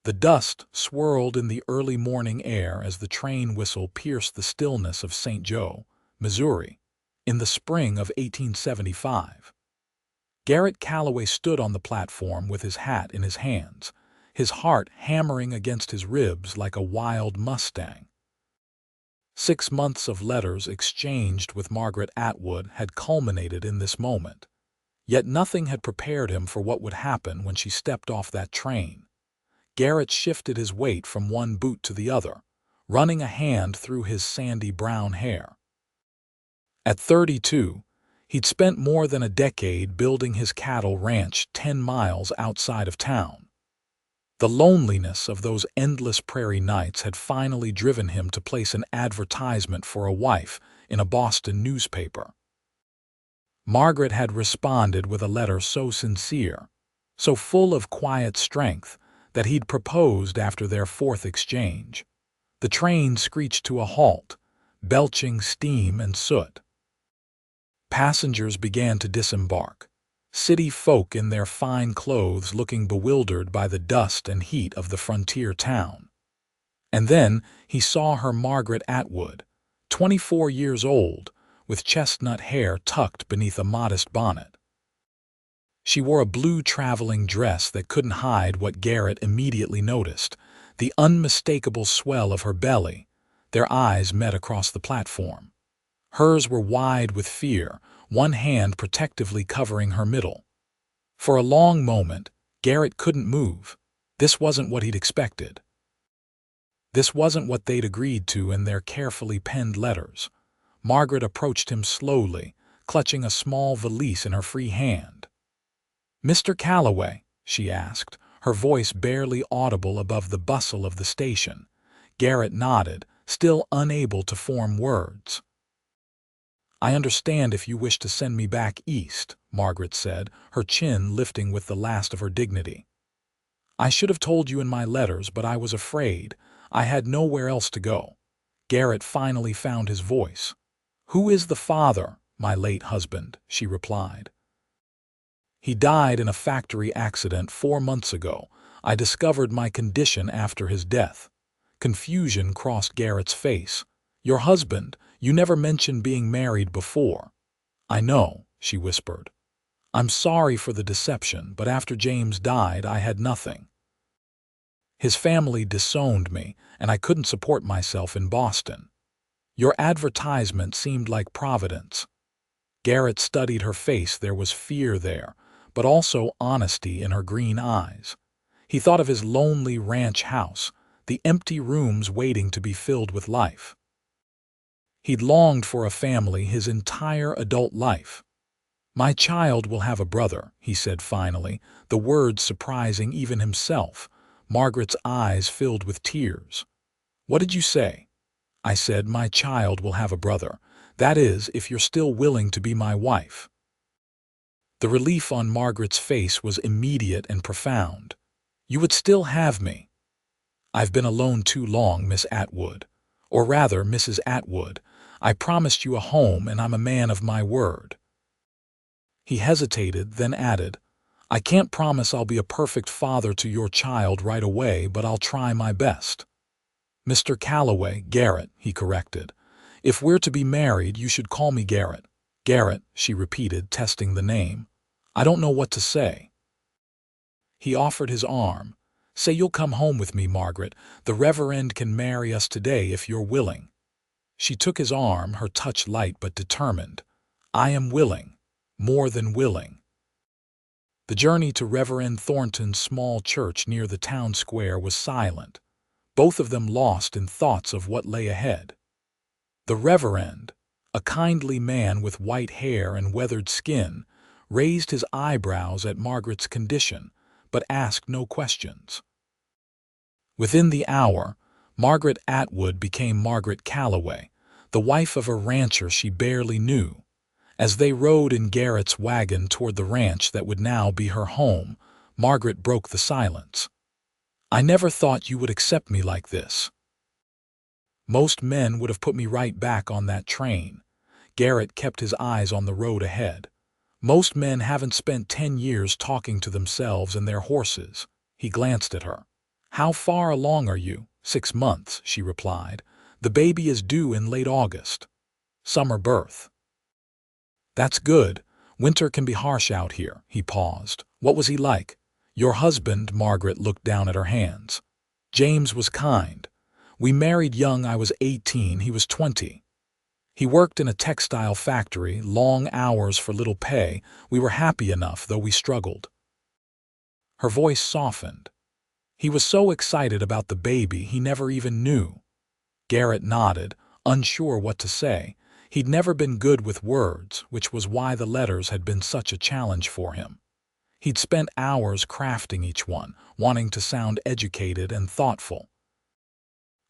The dust swirled in the early morning air as the train whistle pierced the stillness of St. Joe, Missouri, in the spring of 1875. Garrett Calloway stood on the platform with his hat in his hands, his heart hammering against his ribs like a wild mustang. 6 months of letters exchanged with Margaret Atwood had culminated in this moment, yet nothing had prepared him for what would happen when she stepped off that train. Garrett shifted his weight from one boot to the other, running a hand through his sandy brown hair. At 32, he'd spent more than a decade building his cattle ranch 10 miles outside of town. The loneliness of those endless prairie nights had finally driven him to place an advertisement for a wife in a Boston newspaper. Margaret had responded with a letter so sincere, so full of quiet strength, that he'd proposed after their fourth exchange. The train screeched to a halt, belching steam and soot. Passengers began to disembark, city folk in their fine clothes looking bewildered by the dust and heat of the frontier town. And then he saw her, Margaret Atwood, 24 years old, with chestnut hair tucked beneath a modest bonnet. She wore a blue traveling dress that couldn't hide what Garrett immediately noticed, the unmistakable swell of her belly. Their eyes met across the platform. Hers were wide with fear, one hand protectively covering her middle. For a long moment, Garrett couldn't move. This wasn't what he'd expected. This wasn't what they'd agreed to in their carefully penned letters. Margaret approached him slowly, clutching a small valise in her free hand. "Mr. Calloway?" she asked, her voice barely audible above the bustle of the station. Garrett nodded, still unable to form words. "I understand if you wish to send me back east," Margaret said, her chin lifting with the last of her dignity. "I should have told you in my letters, but I was afraid. I had nowhere else to go." Garrett finally found his voice. "Who is the father?" "My late husband," she replied. "He died in a factory accident 4 months ago. I discovered my condition after his death." Confusion crossed Garrett's face. "Your husband? You never mentioned being married before." "I know," she whispered. "I'm sorry for the deception, but after James died, I had nothing. His family disowned me, and I couldn't support myself in Boston. Your advertisement seemed like providence." Garrett studied her face. There was fear there, but also honesty in her green eyes. He thought of his lonely ranch house, the empty rooms waiting to be filled with life. He'd longed for a family his entire adult life. "My child will have a brother," he said finally, the words surprising even himself. Margaret's eyes filled with tears. "What did you say?" "I said my child will have a brother. That is, if you're still willing to be my wife." The relief on Margaret's face was immediate and profound. "You would still have me." "I've been alone too long, Miss Atwood. Or rather, Mrs. Atwood. I promised you a home, and I'm a man of my word." He hesitated, then added, "I can't promise I'll be a perfect father to your child right away, but I'll try my best." "Mr. Calloway, Garrett," he corrected. "If we're to be married, you should call me Garrett." "Garrett," she repeated, testing the name. "I don't know what to say." He offered his arm. "Say you'll come home with me, Margaret. The Reverend can marry us today if you're willing." She took his arm, her touch light but determined. "I am willing. More than willing." The journey to Reverend Thornton's small church near the town square was silent, both of them lost in thoughts of what lay ahead. The Reverend, a kindly man with white hair and weathered skin, raised his eyebrows at Margaret's condition, but asked no questions. Within the hour, Margaret Atwood became Margaret Calloway, the wife of a rancher she barely knew. As they rode in Garrett's wagon toward the ranch that would now be her home, Margaret broke the silence. "I never thought you would accept me like this. Most men would have put me right back on that train." Garrett kept his eyes on the road ahead. "Most men haven't spent 10 years talking to themselves and their horses." He glanced at her. "How far along are you?" "6 months," she replied. "The baby is due in late August. Summer birth." "That's good. Winter can be harsh out here." He paused. "What was he like?" "Your husband," Margaret looked down at her hands. "James was kind. We married young. I was 18, he was 20. He worked in a textile factory, long hours for little pay. We were happy enough, though we struggled." Her voice softened. "He was so excited about the baby he never even knew." Garrett nodded, unsure what to say. He'd never been good with words, which was why the letters had been such a challenge for him. He'd spent hours crafting each one, wanting to sound educated and thoughtful.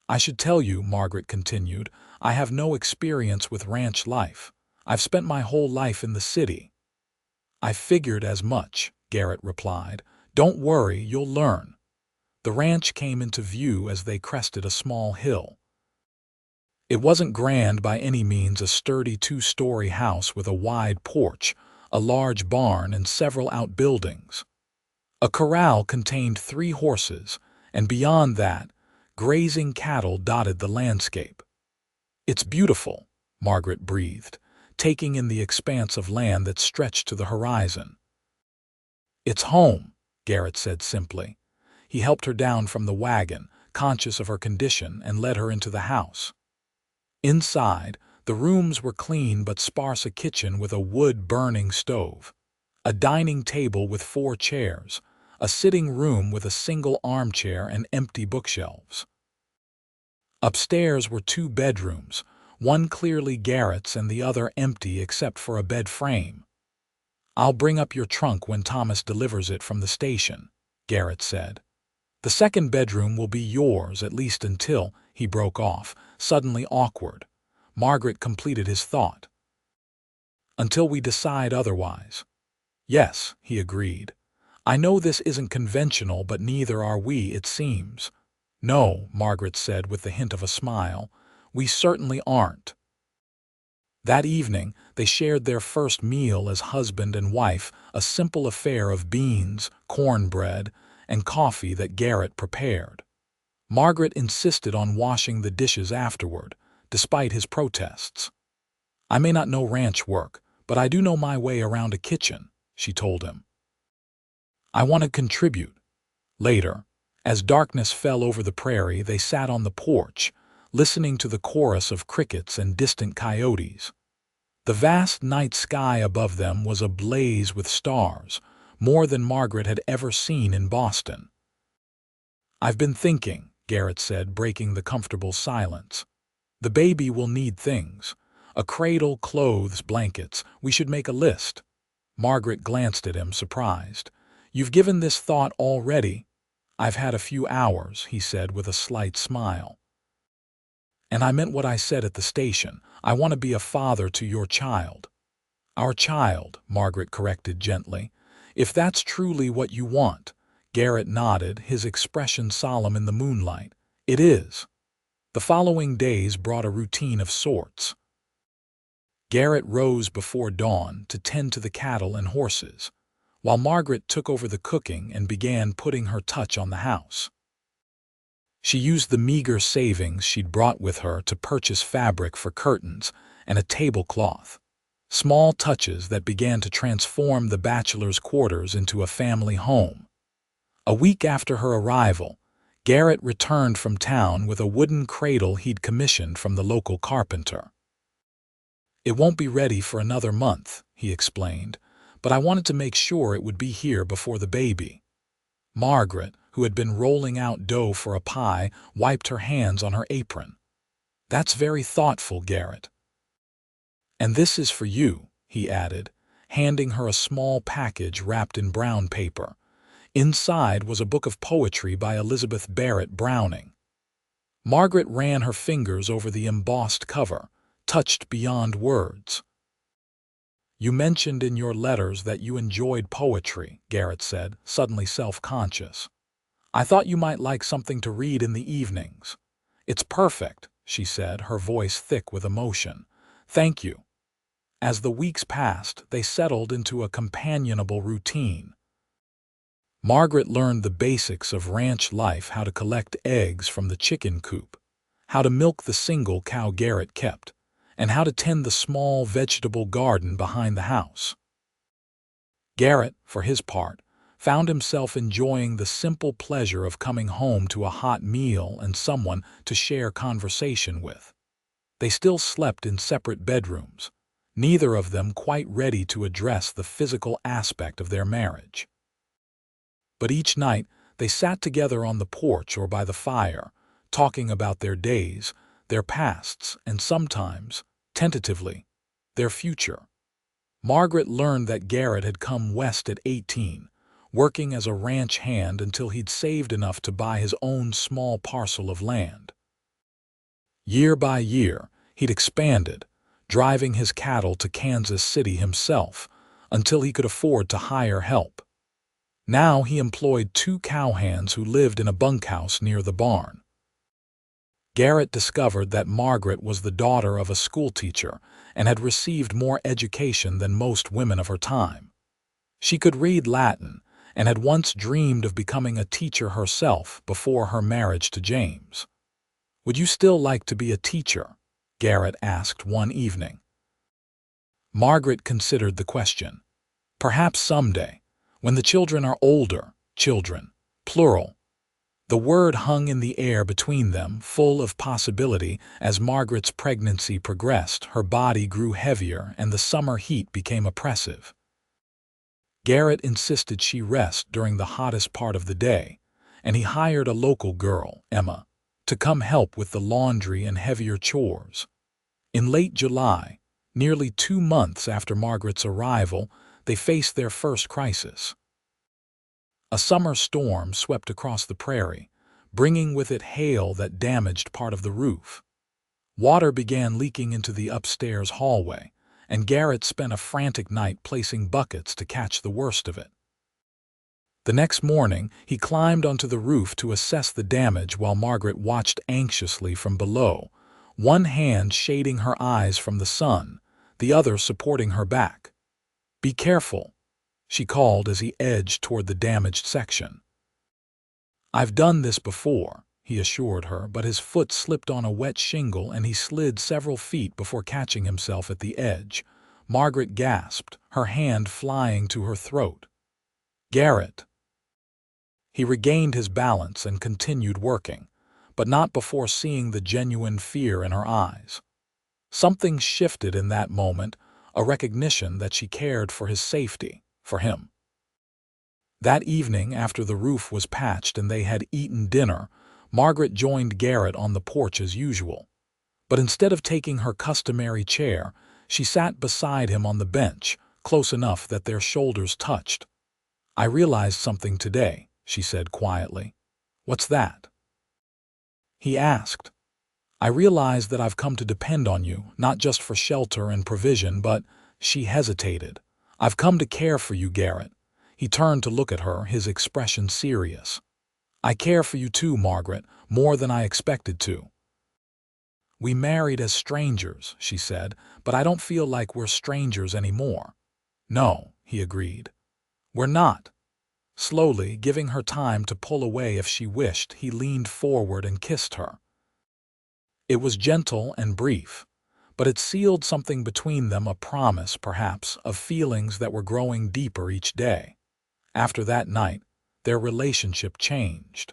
"I should tell you," Margaret continued, "I have no experience with ranch life. I've spent my whole life in the city." "I figured as much," Garrett replied. "Don't worry, you'll learn." The ranch came into view as they crested a small hill. It wasn't grand by any means, a sturdy 2-story house with a wide porch, a large barn, and several outbuildings. A corral contained 3 horses, and beyond that, grazing cattle dotted the landscape. "It's beautiful," Margaret breathed, taking in the expanse of land that stretched to the horizon. "It's home," Garrett said simply. He helped her down from the wagon, conscious of her condition, and led her into the house. Inside, the rooms were clean but sparse: a kitchen with a wood-burning stove, a dining table with 4 chairs, a sitting room with a single armchair and empty bookshelves. Upstairs were 2 bedrooms, one clearly Garrett's and the other empty except for a bed frame. "I'll bring up your trunk when Thomas delivers it from the station," Garrett said. "The second bedroom will be yours, at least until—" He broke off, suddenly awkward. Margaret completed his thought. "Until we decide otherwise." "Yes," he agreed. "I know this isn't conventional, but neither are we, it seems." "No," Margaret said with the hint of a smile. "We certainly aren't." That evening, they shared their first meal as husband and wife, a simple affair of beans, cornbread, and coffee that Garrett prepared. Margaret insisted on washing the dishes afterward, despite his protests. "I may not know ranch work, but I do know my way around a kitchen," she told him. "I want to contribute." Later, as darkness fell over the prairie, they sat on the porch, listening to the chorus of crickets and distant coyotes. The vast night sky above them was ablaze with stars, more than Margaret had ever seen in Boston. "I've been thinking," Garrett said, breaking the comfortable silence. "The baby will need things. A cradle, clothes, blankets. We should make a list." Margaret glanced at him, surprised. "You've given this thought already?" "I've had a few hours," he said with a slight smile. "And I meant what I said at the station. I want to be a father to your child." "Our child," Margaret corrected gently. "If that's truly what you want." Garrett nodded, his expression solemn in the moonlight. "It is." The following days brought a routine of sorts. Garrett rose before dawn to tend to the cattle and horses, while Margaret took over the cooking and began putting her touch on the house. She used the meager savings she'd brought with her to purchase fabric for curtains and a tablecloth, small touches that began to transform the bachelor's quarters into a family home. A week after her arrival, Garrett returned from town with a wooden cradle he'd commissioned from the local carpenter. "It won't be ready for another month," he explained, "but I wanted to make sure it would be here before the baby." Margaret, who had been rolling out dough for a pie, wiped her hands on her apron. "That's very thoughtful, Garrett." "And this is for you," he added, handing her a small package wrapped in brown paper. Inside was a book of poetry by Elizabeth Barrett Browning. Margaret ran her fingers over the embossed cover, touched beyond words. "You mentioned in your letters that you enjoyed poetry," Garrett said, suddenly self-conscious. "I thought you might like something to read in the evenings." "It's perfect," she said, her voice thick with emotion. "Thank you." As the weeks passed, they settled into a companionable routine. Margaret learned the basics of ranch life: how to collect eggs from the chicken coop, how to milk the single cow Garrett kept, and how to tend the small vegetable garden behind the house. Garrett, for his part, found himself enjoying the simple pleasure of coming home to a hot meal and someone to share conversation with. They still slept in separate bedrooms, neither of them quite ready to address the physical aspect of their marriage. But each night they sat together on the porch or by the fire, talking about their days, their pasts, and sometimes, tentatively, their future. Margaret learned that Garrett had come west at 18, working as a ranch hand until he'd saved enough to buy his own small parcel of land. Year by year, he'd expanded, driving his cattle to Kansas City himself until he could afford to hire help. Now he employed 2 cowhands who lived in a bunkhouse near the barn. Garrett discovered that Margaret was the daughter of a schoolteacher and had received more education than most women of her time. She could read Latin and had once dreamed of becoming a teacher herself before her marriage to James. "Would you still like to be a teacher?" Garrett asked one evening. Margaret considered the question. "Perhaps someday, when the children are older, children, plural." The word hung in the air between them, full of possibility. As Margaret's pregnancy progressed, her body grew heavier and the summer heat became oppressive. Garrett insisted she rest during the hottest part of the day, and he hired a local girl, Emma, to come help with the laundry and heavier chores. In late July, nearly 2 months after Margaret's arrival, they faced their first crisis. A summer storm swept across the prairie, bringing with it hail that damaged part of the roof. Water began leaking into the upstairs hallway, and Garrett spent a frantic night placing buckets to catch the worst of it. The next morning, he climbed onto the roof to assess the damage while Margaret watched anxiously from below, one hand shading her eyes from the sun, the other supporting her back. "Be careful," she called as he edged toward the damaged section. "I've done this before," he assured her, but his foot slipped on a wet shingle and he slid several feet before catching himself at the edge. Margaret gasped, her hand flying to her throat. "Garrett." He regained his balance and continued working, but not before seeing the genuine fear in her eyes. Something shifted in that moment, a recognition that she cared for his safety, for him. That evening, after the roof was patched and they had eaten dinner, Margaret joined Garrett on the porch as usual. But instead of taking her customary chair, she sat beside him on the bench, close enough that their shoulders touched. "I realized something today," she said quietly. "What's that?" he asked. "I realized that I've come to depend on you, not just for shelter and provision, but—" She hesitated. "I've come to care for you, Garrett." He turned to look at her, his expression serious. "I care for you too, Margaret, more than I expected to." "We married as strangers," she said, "but I don't feel like we're strangers anymore." "No," he agreed. "We're not." Slowly, giving her time to pull away if she wished, he leaned forward and kissed her. It was gentle and brief, but it sealed something between them, a promise, perhaps, of feelings that were growing deeper each day. After that night, their relationship changed.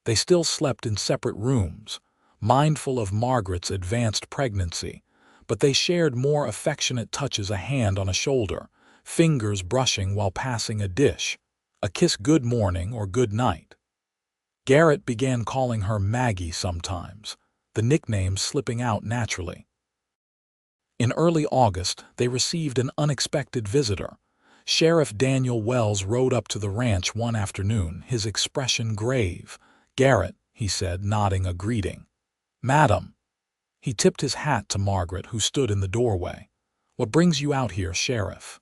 They still slept in separate rooms, mindful of Margaret's advanced pregnancy, but they shared more affectionate touches: a hand on a shoulder, fingers brushing while passing a dish, a kiss good morning or good night. Garrett began calling her Maggie sometimes, the nickname slipping out naturally. In early August, they received an unexpected visitor. Sheriff Daniel Wells rode up to the ranch one afternoon, his expression grave. "Garrett," he said, nodding a greeting. "Madam." He tipped his hat to Margaret, who stood in the doorway. "What brings you out here, Sheriff?"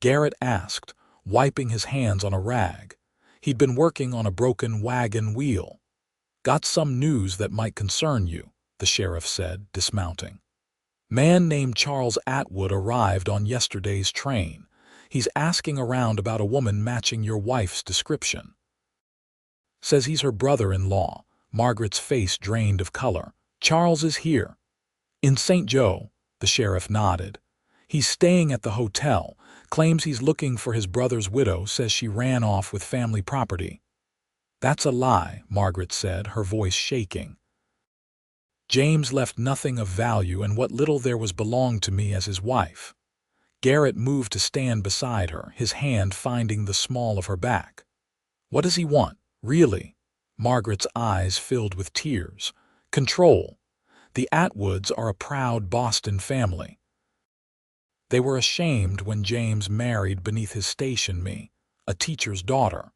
Garrett asked, wiping his hands on a rag. He'd been working on a broken wagon wheel. "Got some news that might concern you," the sheriff said, dismounting. "Man named Charles Atwood arrived on yesterday's train. He's asking around about a woman matching your wife's description. Says he's her brother-in-law. Margaret's face drained of color. Charles is here. In St. Joe, the sheriff nodded. He's staying at the hotel, claims he's looking for his brother's widow, says she ran off with family property. That's a lie, Margaret said, her voice shaking. James left nothing of value, and what little there was belonged to me as his wife. Garrett moved to stand beside her, his hand finding the small of her back. What does he want, really? Margaret's eyes filled with tears. Control. The Atwoods are a proud Boston family. They were ashamed when James married beneath his station me, a teacher's daughter.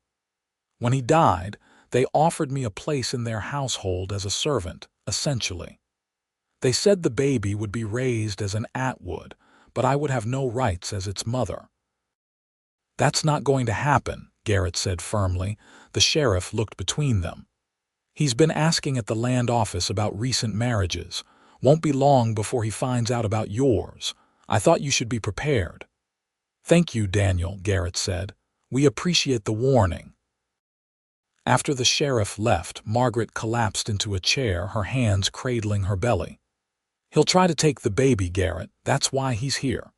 When he died, they offered me a place in their household as a servant, essentially. They said the baby would be raised as an Atwood, but I would have no rights as its mother. That's not going to happen, Garrett said firmly. The sheriff looked between them. He's been asking at the land office about recent marriages. Won't be long before he finds out about yours. I thought you should be prepared. Thank you, Daniel, Garrett said. We appreciate the warning. After the sheriff left, Margaret collapsed into a chair, her hands cradling her belly. He'll try to take the baby, Garrett. That's why he's here.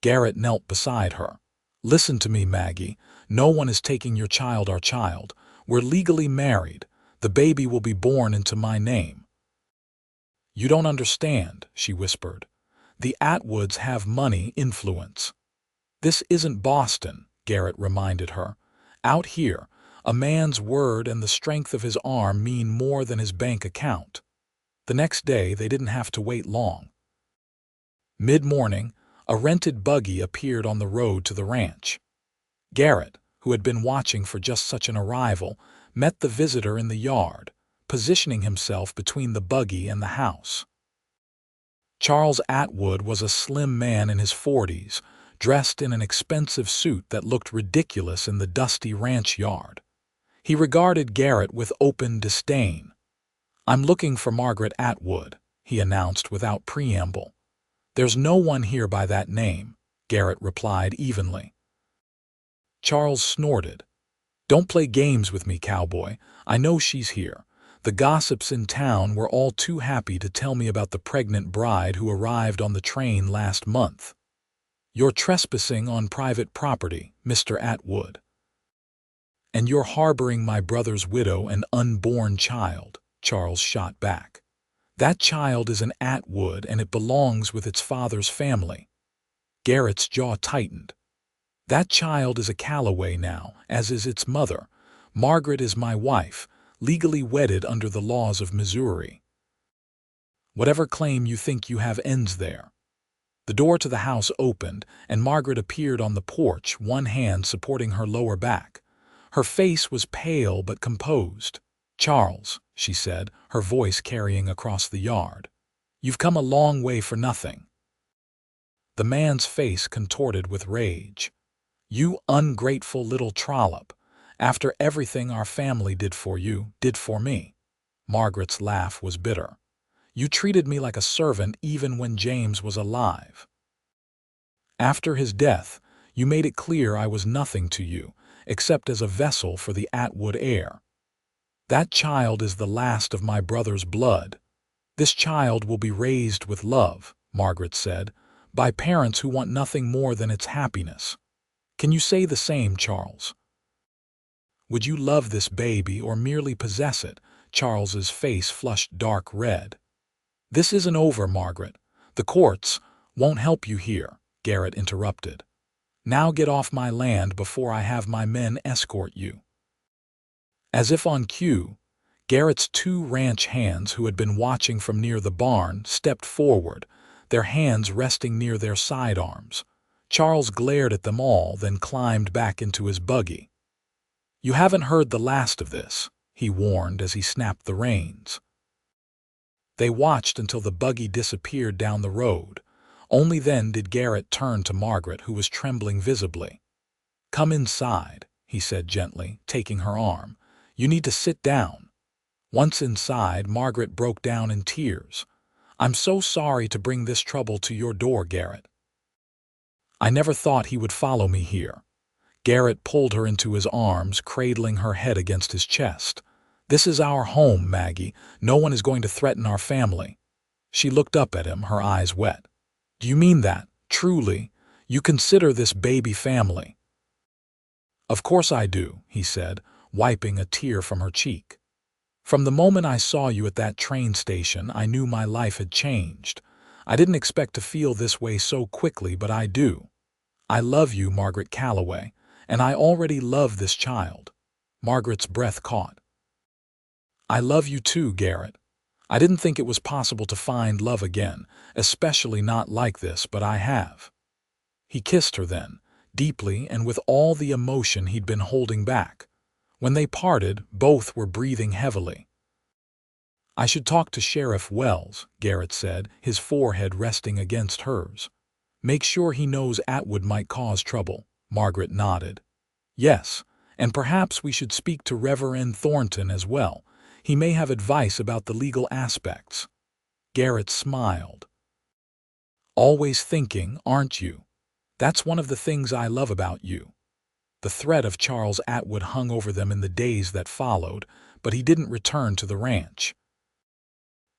Garrett knelt beside her. Listen to me, Maggie. No one is taking your child, our child. We're legally married. The baby will be born into my name. You don't understand, she whispered. The Atwoods have money, influence. This isn't Boston, Garrett reminded her. Out here, a man's word and the strength of his arm mean more than his bank account. The next day, they didn't have to wait long. Mid-morning, a rented buggy appeared on the road to the ranch. Garrett, who had been watching for just such an arrival, met the visitor in the yard, positioning himself between the buggy and the house. Charles Atwood was a slim man in his 40s, dressed in an expensive suit that looked ridiculous in the dusty ranch yard. He regarded Garrett with open disdain. I'm looking for Margaret Atwood, he announced without preamble. There's no one here by that name, Garrett replied evenly. Charles snorted. Don't play games with me, Cowboy. I know she's here. The gossips in town were all too happy to tell me about the pregnant bride who arrived on the train last month. You're trespassing on private property, Mr. Atwood. And you're harboring my brother's widow and unborn child, Charles shot back. That child is an Atwood and it belongs with its father's family. Garrett's jaw tightened. That child is a Calloway now, as is its mother. Margaret is my wife, legally wedded under the laws of Missouri. Whatever claim you think you have ends there. The door to the house opened, and Margaret appeared on the porch, one hand supporting her lower back. Her face was pale but composed. Charles, she said, her voice carrying across the yard. You've come a long way for nothing. The man's face contorted with rage. You ungrateful little trollop. After everything our family did for you, did for me. Margaret's laugh was bitter. You treated me like a servant even when James was alive. After his death, you made it clear I was nothing to you, except as a vessel for the Atwood heir. That child is the last of my brother's blood. This child will be raised with love, Margaret said, by parents who want nothing more than its happiness. Can you say the same, Charles? Would you love this baby or merely possess it? Charles's face flushed dark red. This isn't over, Margaret. The courts won't help you here, Garrett interrupted. Now get off my land before I have my men escort you. As if on cue, Garrett's two ranch hands who had been watching from near the barn stepped forward, their hands resting near their sidearms. Charles glared at them all, then climbed back into his buggy. You haven't heard the last of this, he warned as he snapped the reins. They watched until the buggy disappeared down the road. Only then did Garrett turn to Margaret, who was trembling visibly. Come inside, he said gently, taking her arm. You need to sit down. Once inside, Margaret broke down in tears. I'm so sorry to bring this trouble to your door, Garrett. I never thought he would follow me here." Garrett pulled her into his arms, cradling her head against his chest. "This is our home, Maggie. No one is going to threaten our family." She looked up at him, her eyes wet. "Do you mean that, truly? You consider this baby family?" "Of course I do," he said, wiping a tear from her cheek. "From the moment I saw you at that train station, I knew my life had changed. I didn't expect to feel this way so quickly, but I do. I love you, Margaret Calloway, and I already love this child." Margaret's breath caught. "I love you too, Garrett. I didn't think it was possible to find love again, especially not like this, but I have." He kissed her then, deeply and with all the emotion he'd been holding back. When they parted, both were breathing heavily. "I should talk to Sheriff Wells," Garrett said, his forehead resting against hers. "Make sure he knows Atwood might cause trouble." Margaret nodded. "Yes, and perhaps we should speak to Reverend Thornton as well. He may have advice about the legal aspects." Garrett smiled. "Always thinking, aren't you? That's one of the things I love about you." The threat of Charles Atwood hung over them in the days that followed, but he didn't return to the ranch.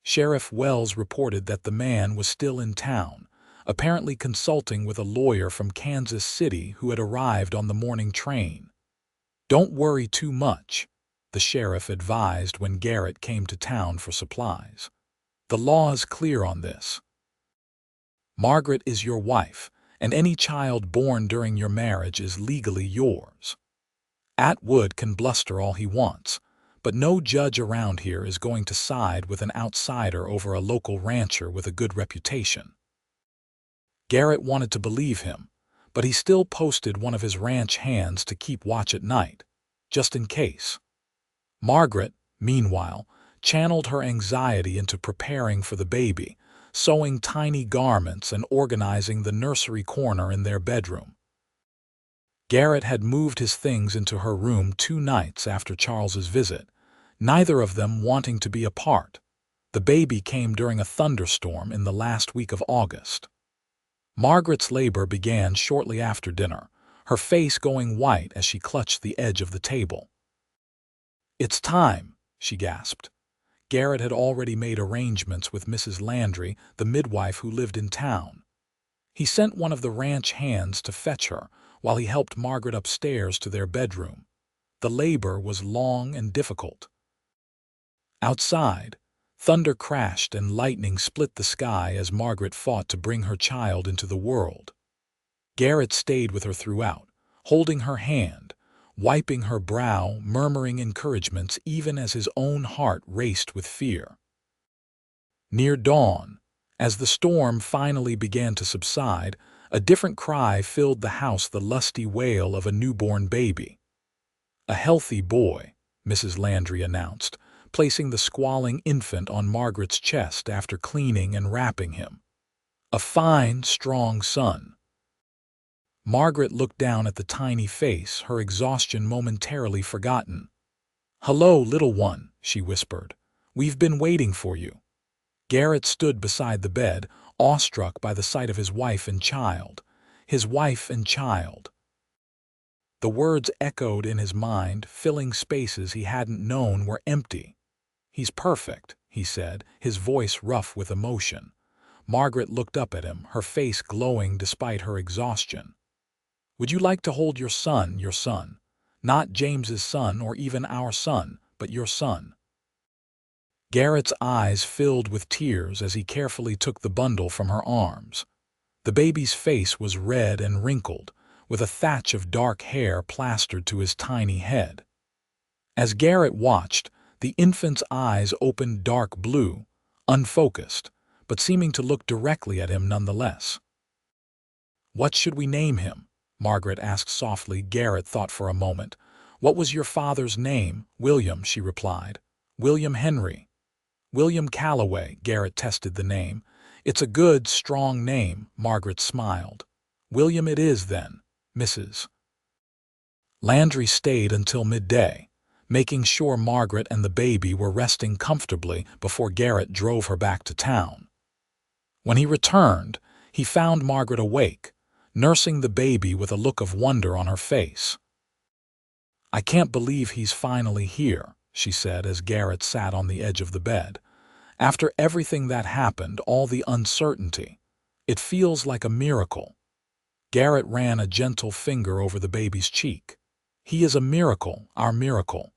Sheriff Wells reported that the man was still in town, apparently consulting with a lawyer from Kansas City who had arrived on the morning train. "Don't worry too much," the sheriff advised when Garrett came to town for supplies. "The law is clear on this. Margaret is your wife, and any child born during your marriage is legally yours. Atwood can bluster all he wants, but no judge around here is going to side with an outsider over a local rancher with a good reputation." Garrett wanted to believe him, but he still posted one of his ranch hands to keep watch at night, just in case. Margaret, meanwhile, channeled her anxiety into preparing for the baby, sewing tiny garments and organizing the nursery corner in their bedroom. Garrett had moved his things into her room 2 nights after Charles's visit, neither of them wanting to be apart. The baby came during a thunderstorm in the last week of August. Margaret's labor began shortly after dinner, her face going white as she clutched the edge of the table. "It's time," she gasped. Garrett had already made arrangements with Mrs. Landry, the midwife who lived in town. He sent one of the ranch hands to fetch her while he helped Margaret upstairs to their bedroom. The labor was long and difficult. Outside, thunder crashed and lightning split the sky as Margaret fought to bring her child into the world. Garrett stayed with her throughout, holding her hand, wiping her brow, murmuring encouragements even as his own heart raced with fear. Near dawn, as the storm finally began to subside, a different cry filled the house, the lusty wail of a newborn baby. "A healthy boy," Mrs. Landry announced, placing the squalling infant on Margaret's chest after cleaning and wrapping him. "A fine, strong son." Margaret looked down at the tiny face, her exhaustion momentarily forgotten. "Hello, little one," she whispered. "We've been waiting for you." Garrett stood beside the bed, awestruck by the sight of his wife and child. His wife and child. The words echoed in his mind, filling spaces he hadn't known were empty. "He's perfect," he said, his voice rough with emotion. Margaret looked up at him, her face glowing despite her exhaustion. "Would you like to hold your son, your son? Not James's son or even our son, but your son." Garrett's eyes filled with tears as he carefully took the bundle from her arms. The baby's face was red and wrinkled, with a thatch of dark hair plastered to his tiny head. As Garrett watched, the infant's eyes opened dark blue, unfocused, but seeming to look directly at him nonetheless. "What should we name him?" Margaret asked softly. Garrett thought for a moment. "What was your father's name?" "William," she replied. "William Henry." "William Calloway," Garrett tested the name. "It's a good, strong name," Margaret smiled. "William it is then, Mrs." Landry stayed until midday, making sure Margaret and the baby were resting comfortably before Garrett drove her back to town. When he returned, he found Margaret awake, nursing the baby with a look of wonder on her face. "I can't believe he's finally here," she said as Garrett sat on the edge of the bed. "After everything that happened, all the uncertainty, it feels like a miracle." Garrett ran a gentle finger over the baby's cheek. "He is a miracle, our miracle."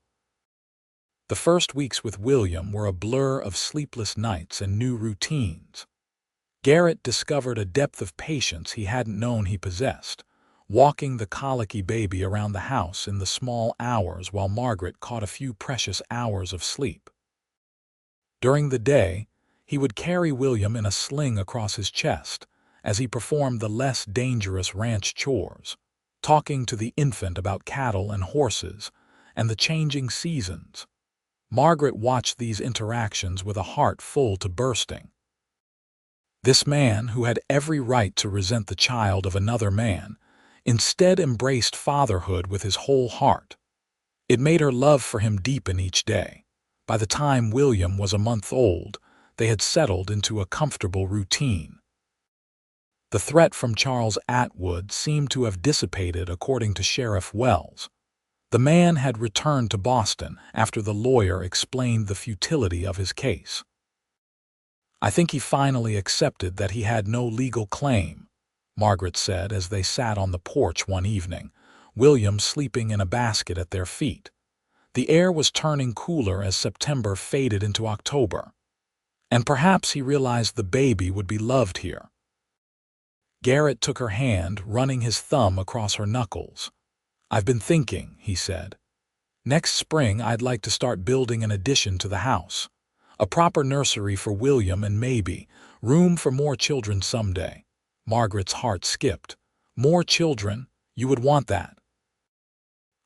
The first weeks with William were a blur of sleepless nights and new routines. Garrett discovered a depth of patience he hadn't known he possessed, walking the colicky baby around the house in the small hours while Margaret caught a few precious hours of sleep. During the day, he would carry William in a sling across his chest as he performed the less dangerous ranch chores, talking to the infant about cattle and horses and the changing seasons. Margaret watched these interactions with a heart full to bursting. This man, who had every right to resent the child of another man, instead embraced fatherhood with his whole heart. It made her love for him deepen each day. By the time William was a month old, they had settled into a comfortable routine. The threat from Charles Atwood seemed to have dissipated, according to Sheriff Wells. The man had returned to Boston after the lawyer explained the futility of his case. "I think he finally accepted that he had no legal claim," Margaret said as they sat on the porch one evening, William sleeping in a basket at their feet. The air was turning cooler as September faded into October. And perhaps he realized the baby would be loved here. Garrett took her hand, running his thumb across her knuckles. "I've been thinking," he said. "Next spring I'd like to start building an addition to the house. A proper nursery for William and maybe room for more children someday." Margaret's heart skipped. "More children? You would want that?"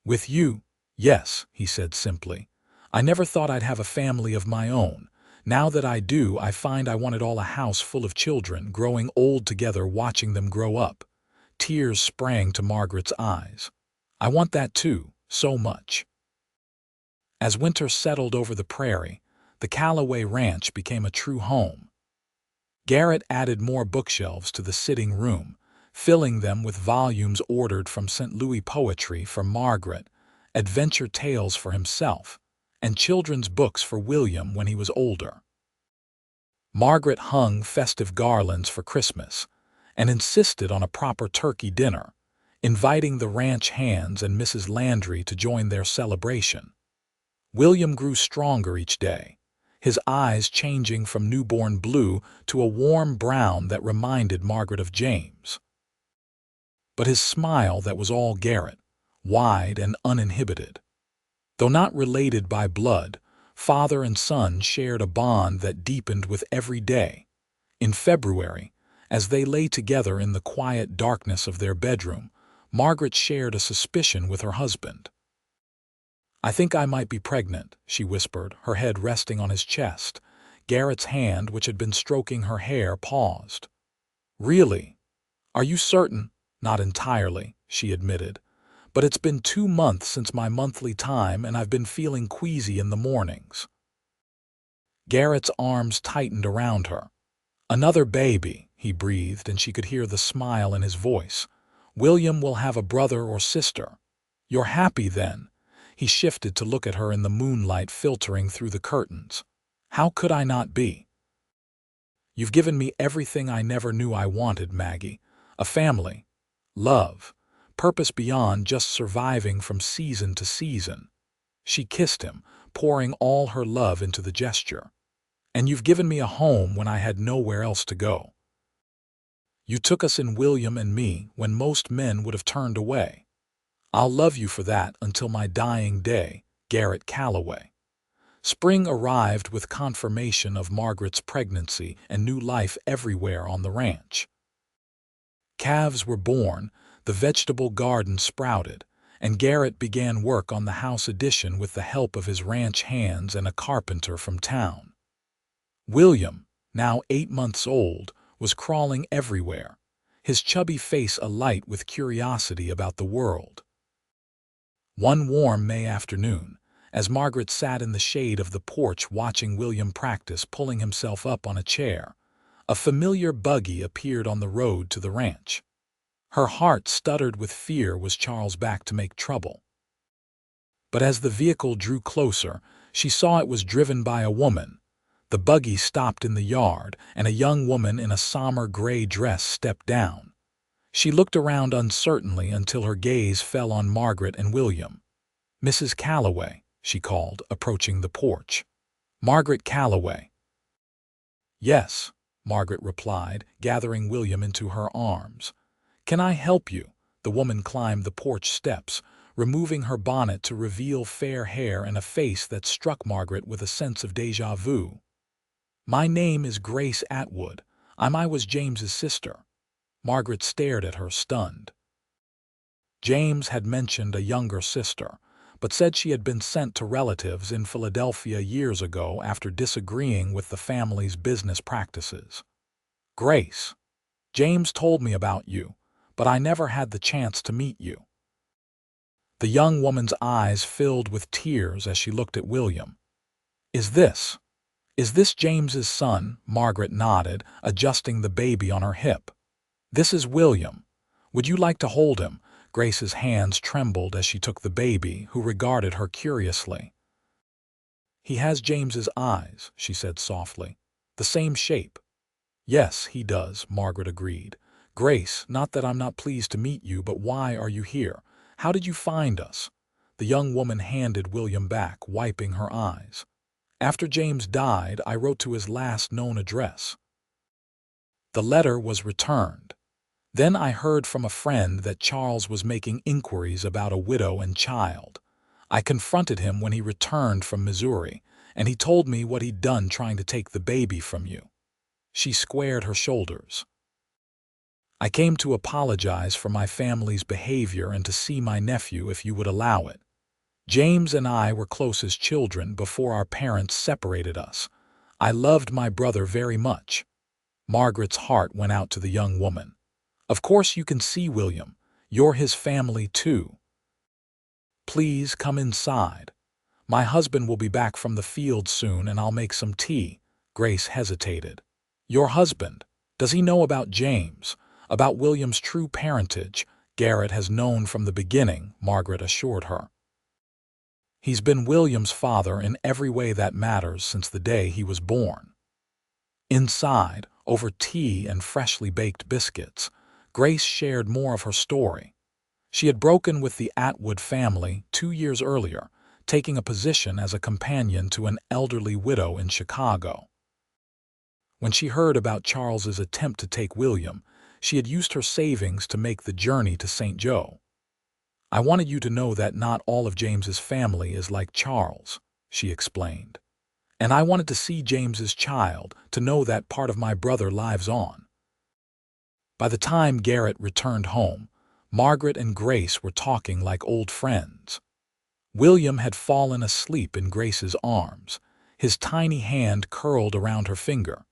"With you, yes," he said simply. "I never thought I'd have a family of my own. Now that I do, I find I want it all, a house full of children, growing old together, watching them grow up." Tears sprang to Margaret's eyes. "I want that too, so much." As winter settled over the prairie, the Calloway ranch became a true home. Garrett added more bookshelves to the sitting room, filling them with volumes ordered from St. Louis, poetry for Margaret, adventure tales for himself, and children's books for William when he was older. Margaret hung festive garlands for Christmas and insisted on a proper turkey dinner, inviting the ranch hands and Mrs. Landry to join their celebration. William grew stronger each day, his eyes changing from newborn blue to a warm brown that reminded Margaret of James. But his smile, that was all Garrett, wide and uninhibited. Though not related by blood, father and son shared a bond that deepened with every day. In February, as they lay together in the quiet darkness of their bedroom, Margaret shared a suspicion with her husband. "I think I might be pregnant," she whispered, her head resting on his chest. Garrett's hand, which had been stroking her hair, paused. "Really? Are you certain?" "Not entirely," she admitted. "But it's been 2 months since my monthly time, and I've been feeling queasy in the mornings." Garrett's arms tightened around her. "Another baby," he breathed, and she could hear the smile in his voice. "William will have a brother or sister. You're happy then?" He shifted to look at her in the moonlight filtering through the curtains. "How could I not be? You've given me everything I never knew I wanted, Maggie. A family, love, purpose beyond just surviving from season to season." She kissed him, pouring all her love into the gesture. "And you've given me a home when I had nowhere else to go. You took us in, William and me, when most men would have turned away. I'll love you for that until my dying day." Garrett Calloway. Spring arrived with confirmation of Margaret's pregnancy and new life everywhere on the ranch. Calves were born, the vegetable garden sprouted, and Garrett began work on the house addition with the help of his ranch hands and a carpenter from town. William, now 8 months old, was crawling everywhere, his chubby face alight with curiosity about the world. One warm May afternoon, as Margaret sat in the shade of the porch watching William practice pulling himself up on a chair, a familiar buggy appeared on the road to the ranch. Her heart stuttered with fear. Was Charles back to make trouble? But as the vehicle drew closer, she saw it was driven by a woman. The buggy stopped in the yard, and a young woman in a somber gray dress stepped down. She looked around uncertainly until her gaze fell on Margaret and William. "Mrs. Calloway," she called, approaching the porch. "Margaret Calloway." "Yes," Margaret replied, gathering William into her arms. "Can I help you?" The woman climbed the porch steps, removing her bonnet to reveal fair hair and a face that struck Margaret with a sense of déjà vu. "My name is Grace Atwood. I was James's sister." Margaret stared at her, stunned. James had mentioned a younger sister, but said she had been sent to relatives in Philadelphia years ago after disagreeing with the family's business practices. "Grace, James told me about you, but I never had the chance to meet you." The young woman's eyes filled with tears as she looked at William. Is this James's son?" Margaret nodded, adjusting the baby on her hip. "This is William. Would you like to hold him?" Grace's hands trembled as she took the baby, who regarded her curiously. "He has James's eyes," she said softly. "The same shape." "Yes, he does," Margaret agreed. "Grace, not that I'm not pleased to meet you, but why are you here? How did you find us?" The young woman handed William back, wiping her eyes. "After James died, I wrote to his last known address. The letter was returned. Then I heard from a friend that Charles was making inquiries about a widow and child. I confronted him when he returned from Missouri, and he told me what he'd done trying to take the baby from you." She squared her shoulders. "I came to apologize for my family's behavior and to see my nephew if you would allow it. James and I were close as children before our parents separated us. I loved my brother very much." Margaret's heart went out to the young woman. "Of course you can see William. You're his family too. Please come inside. My husband will be back from the field soon and I'll make some tea." Grace hesitated. "Your husband? Does he know about James? About William's true parentage?" "Garrett has known from the beginning," Margaret assured her. "He's been William's father in every way that matters since the day he was born." Inside, over tea and freshly baked biscuits, Grace shared more of her story. She had broken with the Atwood family 2 years earlier, taking a position as a companion to an elderly widow in Chicago. When she heard about Charles's attempt to take William, she had used her savings to make the journey to St. Joe. "I wanted you to know that not all of James's family is like Charles," she explained. "And I wanted to see James's child, to know that part of my brother lives on." By the time Garrett returned home, Margaret and Grace were talking like old friends. William had fallen asleep in Grace's arms, his tiny hand curled around her finger.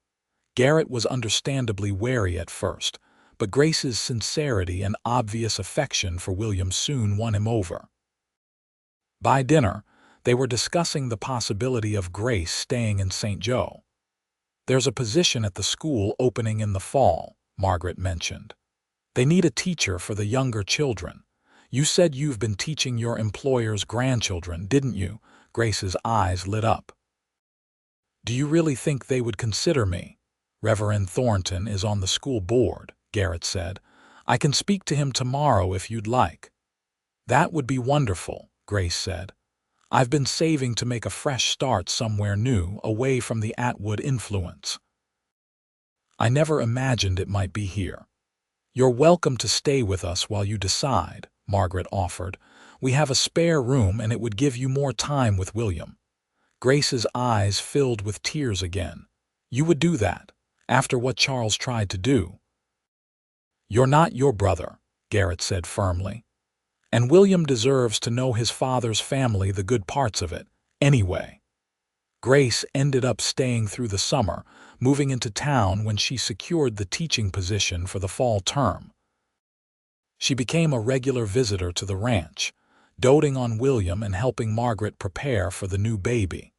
Garrett was understandably wary at first, but Grace's sincerity and obvious affection for William soon won him over. By dinner, they were discussing the possibility of Grace staying in St. Joe. "There's a position at the school opening in the fall," Margaret mentioned. "They need a teacher for the younger children. You said you've been teaching your employer's grandchildren, didn't you?" Grace's eyes lit up. "Do you really think they would consider me?" "Reverend Thornton is on the school board," Garrett said. "I can speak to him tomorrow if you'd like." "That would be wonderful," Grace said. "I've been saving to make a fresh start somewhere new, away from the Atwood influence. I never imagined it might be here." "You're welcome to stay with us while you decide," Margaret offered. "We have a spare room and it would give you more time with William." Grace's eyes filled with tears again. "You would do that, after what Charles tried to do?" "You're not your brother," Garrett said firmly. "And William deserves to know his father's family, the good parts of it, anyway." Grace ended up staying through the summer, moving into town when she secured the teaching position for the fall term. She became a regular visitor to the ranch, doting on William and helping Margaret prepare for the new baby.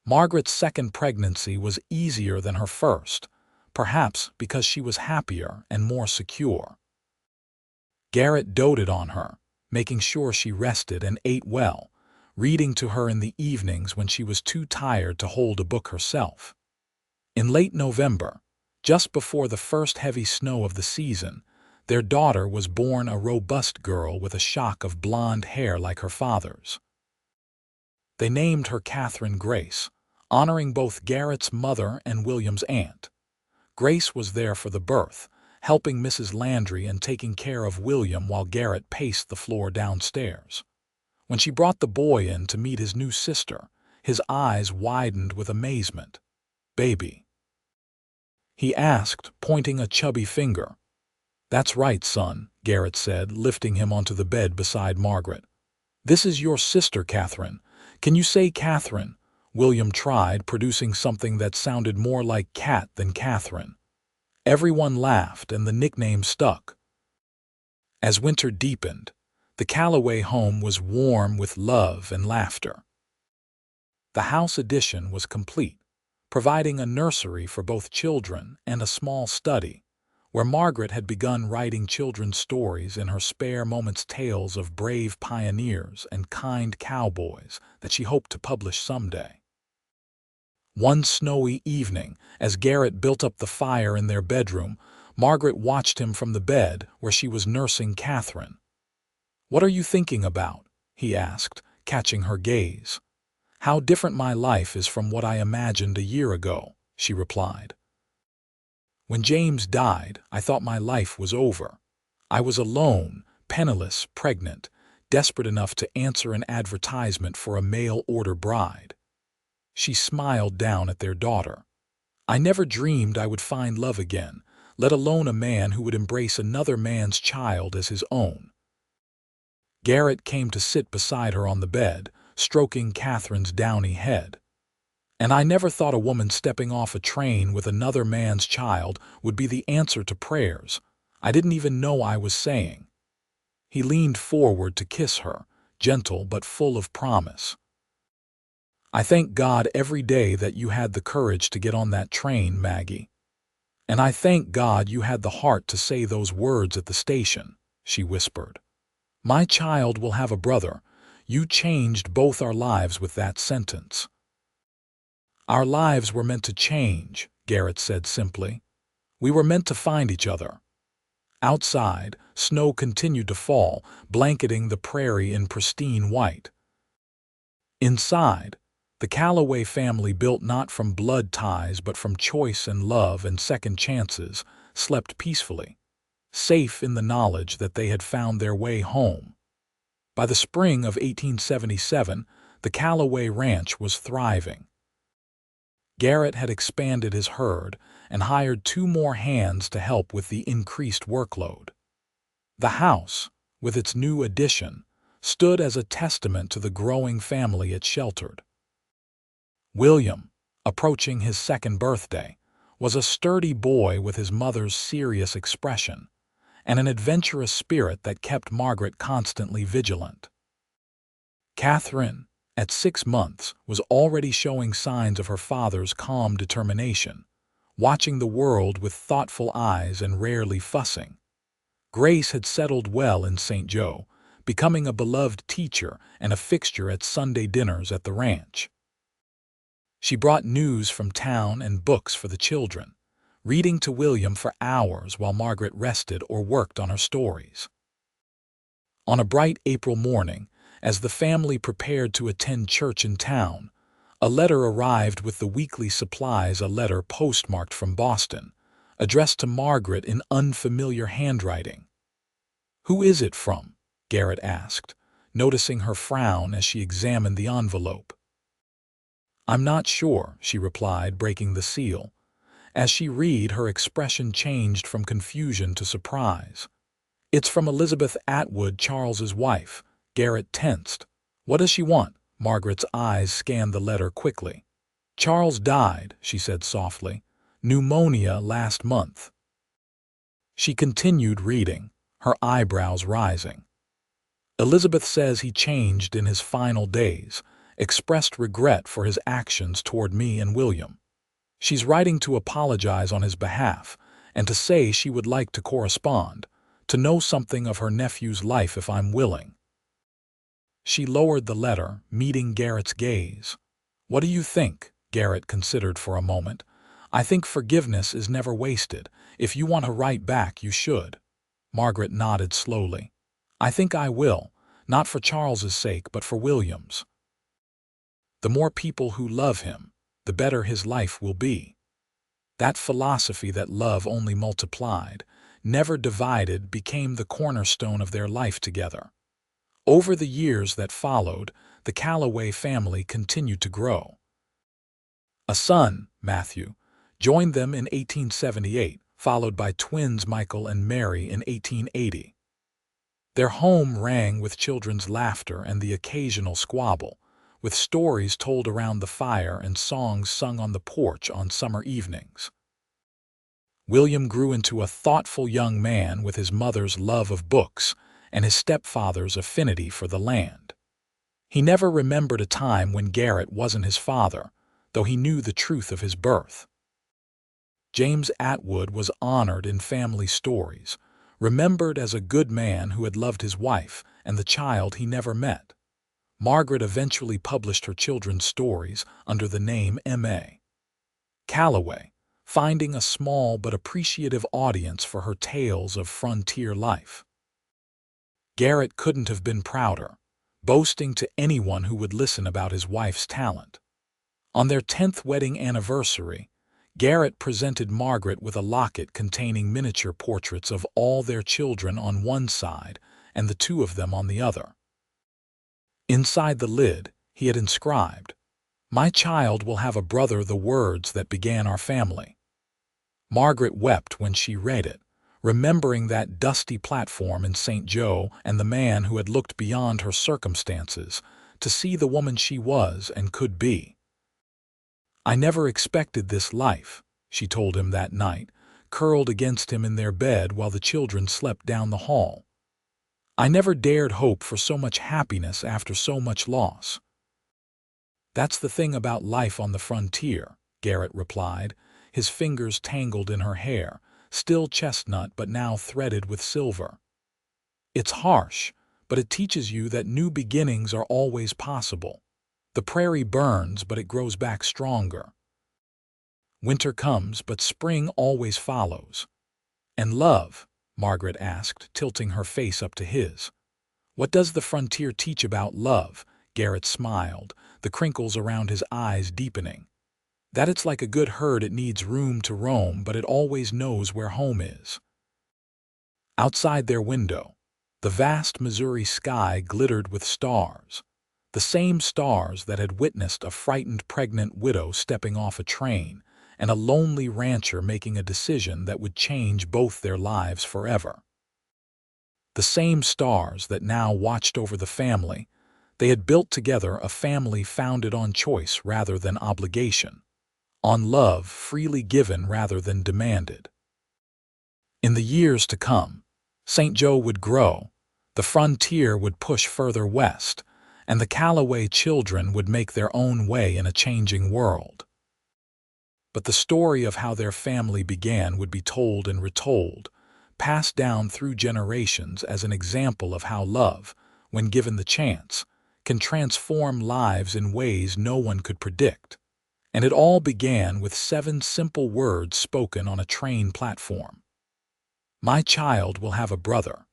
Margaret's second pregnancy was easier than her first, perhaps because she was happier and more secure. Garrett doted on her, making sure she rested and ate well, reading to her in the evenings when she was too tired to hold a book herself. In late November, just before the first heavy snow of the season, their daughter was born, a robust girl with a shock of blonde hair like her father's. They named her Catherine Grace, honoring both Garrett's mother and William's aunt. Grace was there for the birth, helping Mrs. Landry and taking care of William while Garrett paced the floor downstairs. When she brought the boy in to meet his new sister, his eyes widened with amazement. "Baby?" he asked, pointing a chubby finger. "That's right, son," Garrett said, lifting him onto the bed beside Margaret. "This is your sister, Catherine. Can you say Catherine?" William tried, producing something that sounded more like cat than Catherine. Everyone laughed, and the nickname stuck. As winter deepened, the Calloway home was warm with love and laughter. The house addition was complete, providing a nursery for both children and a small study, where Margaret had begun writing children's stories in her spare moments, tales of brave pioneers and kind cowboys that she hoped to publish someday. One snowy evening, as Garrett built up the fire in their bedroom, Margaret watched him from the bed where she was nursing Catherine. "What are you thinking about?" he asked, catching her gaze. "How different my life is from what I imagined a year ago," she replied. "When James died, I thought my life was over. I was alone, penniless, pregnant, desperate enough to answer an advertisement for a mail-order bride." She smiled down at their daughter. "I never dreamed I would find love again, let alone a man who would embrace another man's child as his own." Garrett came to sit beside her on the bed, stroking Catherine's downy head. "And I never thought a woman stepping off a train with another man's child would be the answer to prayers I didn't even know I was saying." He leaned forward to kiss her, gentle but full of promise. "I thank God every day that you had the courage to get on that train, Maggie. And I thank God you had the heart to say those words at the station," she whispered. "My child will have a brother. You changed both our lives with that sentence." "Our lives were meant to change," Garrett said simply. "We were meant to find each other." Outside, snow continued to fall, blanketing the prairie in pristine white. Inside, the Calloway family, built not from blood ties but from choice and love and second chances, slept peacefully, safe in the knowledge that they had found their way home. By the spring of 1877, the Calloway ranch was thriving. Garrett had expanded his herd and hired 2 more hands to help with the increased workload. The house, with its new addition, stood as a testament to the growing family it sheltered. William, approaching his 2nd birthday, was a sturdy boy with his mother's serious expression and an adventurous spirit that kept Margaret constantly vigilant. Catherine, at 6 months, was already showing signs of her father's calm determination, watching the world with thoughtful eyes and rarely fussing. Grace had settled well in St. Joe, becoming a beloved teacher and a fixture at Sunday dinners at the ranch. She brought news from town and books for the children, reading to William for hours while Margaret rested or worked on her stories. On a bright April morning, as the family prepared to attend church in town, a letter arrived with the weekly supplies, a letter postmarked from Boston, addressed to Margaret in unfamiliar handwriting. "Who is it from?" Garrett asked, noticing her frown as she examined the envelope. "I'm not sure," she replied, breaking the seal. As she read, her expression changed from confusion to surprise. "It's from Elizabeth Atwood, Charles's wife." Garrett tensed. "What does she want?" Margaret's eyes scanned the letter quickly. "Charles died," she said softly. "Pneumonia last month." She continued reading, her eyebrows rising. "Elizabeth says he changed in his final days, expressed regret for his actions toward me and William. She's writing to apologize on his behalf and to say she would like to correspond, to know something of her nephew's life if I'm willing." She lowered the letter, meeting Garrett's gaze. "What do you think?" Garrett considered for a moment. "I think forgiveness is never wasted. If you want to write back, you should." Margaret nodded slowly. "I think I will, not for Charles's sake, but for William's. The more people who love him, the better his life will be." That philosophy that love only multiplied, never divided, became the cornerstone of their life together. Over the years that followed, the Calloway family continued to grow. A son, Matthew, joined them in 1878, followed by twins Michael and Mary in 1880. Their home rang with children's laughter and the occasional squabble, with stories told around the fire and songs sung on the porch on summer evenings. William grew into a thoughtful young man with his mother's love of books and his stepfather's affinity for the land. He never remembered a time when Garrett wasn't his father, though he knew the truth of his birth. James Atwood was honored in family stories, remembered as a good man who had loved his wife and the child he never met. Margaret eventually published her children's stories under the name M.A. Calloway, finding a small but appreciative audience for her tales of frontier life. Garrett couldn't have been prouder, boasting to anyone who would listen about his wife's talent. On their 10th wedding anniversary, Garrett presented Margaret with a locket containing miniature portraits of all their children on one side and the two of them on the other. Inside the lid, he had inscribed, "My child will have a brother," the words that began our family. Margaret wept when she read it, remembering that dusty platform in St. Joe and the man who had looked beyond her circumstances to see the woman she was and could be. "I never expected this life," she told him that night, curled against him in their bed while the children slept down the hall. "I never dared hope for so much happiness after so much loss." "That's the thing about life on the frontier," Garrett replied, his fingers tangled in her hair, still chestnut but now threaded with silver. "It's harsh, but it teaches you that new beginnings are always possible. The prairie burns, but it grows back stronger. Winter comes, but spring always follows." "And love?" Margaret asked, tilting her face up to his. "What does the frontier teach about love?" Garrett smiled, the crinkles around his eyes deepening. "That it's like a good herd, it needs room to roam, but it always knows where home is." Outside their window, the vast Missouri sky glittered with stars, the same stars that had witnessed a frightened pregnant widow stepping off a train and a lonely rancher making a decision that would change both their lives forever. The same stars that now watched over the family. They had built together a family founded on choice rather than obligation, on love freely given rather than demanded. In the years to come, St. Joe would grow, the frontier would push further west, and the Calloway children would make their own way in a changing world. But the story of how their family began would be told and retold, passed down through generations as an example of how love, when given the chance, can transform lives in ways no one could predict. And it all began with 7 simple words spoken on a train platform. "My child will have a brother."